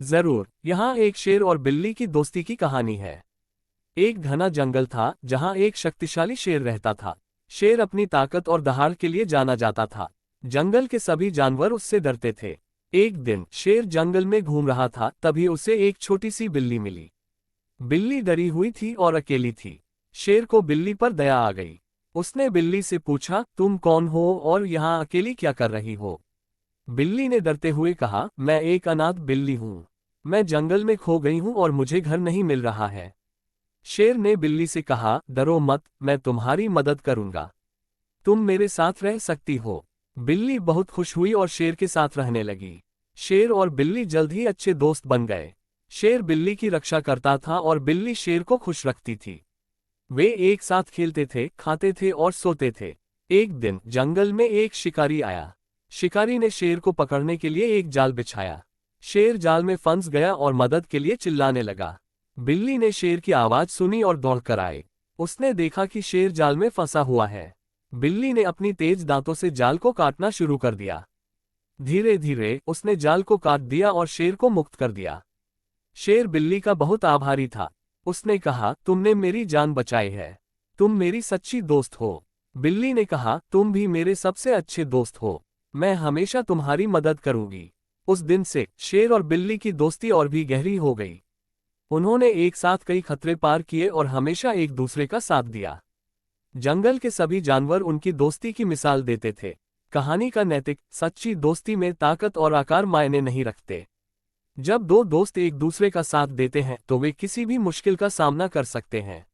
जरूर, यहाँ एक शेर और बिल्ली की दोस्ती की कहानी है। एक घना जंगल था जहाँ एक शक्तिशाली शेर रहता था। शेर अपनी ताकत और दहाड़ के लिए जाना जाता था। जंगल के सभी जानवर उससे डरते थे। एक दिन शेर जंगल में घूम रहा था, तभी उसे एक छोटी सी बिल्ली मिली। बिल्ली डरी हुई थी और अकेली थी। शेर को बिल्ली पर दया आ गई। उसने बिल्ली से पूछा, तुम कौन हो और यहाँ अकेली क्या कर रही हो? बिल्ली ने डरते हुए कहा, मैं एक अनाथ बिल्ली हूँ। मैं जंगल में खो गई हूँ और मुझे घर नहीं मिल रहा है। शेर ने बिल्ली से कहा, डरो मत, मैं तुम्हारी मदद करूंगा। तुम मेरे साथ रह सकती हो। बिल्ली बहुत खुश हुई और शेर के साथ रहने लगी। शेर और बिल्ली जल्द ही अच्छे दोस्त बन गए। शेर बिल्ली की रक्षा करता था और बिल्ली शेर को खुश रखती थी। वे एक साथ खेलते थे, खाते थे और सोते थे। एक दिन जंगल में एक शिकारी आया। शिकारी ने शेर को पकड़ने के लिए एक जाल बिछाया। शेर जाल में फंस गया और मदद के लिए चिल्लाने लगा। बिल्ली ने शेर की आवाज सुनी और दौड़कर आई। उसने देखा कि शेर जाल में फंसा हुआ है। बिल्ली ने अपनी तेज दांतों से जाल को काटना शुरू कर दिया। धीरे धीरे उसने जाल को काट दिया और शेर को मुक्त कर दिया। शेर बिल्ली का बहुत आभारी था। उसने कहा, तुमने मेरी जान बचाई है। तुम मेरी सच्ची दोस्त हो। बिल्ली ने कहा, तुम भी मेरे सबसे अच्छे दोस्त हो। मैं हमेशा तुम्हारी मदद करूंगी। उस दिन से शेर और बिल्ली की दोस्ती और भी गहरी हो गई। उन्होंने एक साथ कई खतरे पार किए और हमेशा एक दूसरे का साथ दिया। जंगल के सभी जानवर उनकी दोस्ती की मिसाल देते थे। कहानी का नैतिक, सच्ची दोस्ती में ताकत और आकार मायने नहीं रखते। जब दो दोस्त एक दूसरे का साथ देते हैं तो वे किसी भी मुश्किल का सामना कर सकते हैं।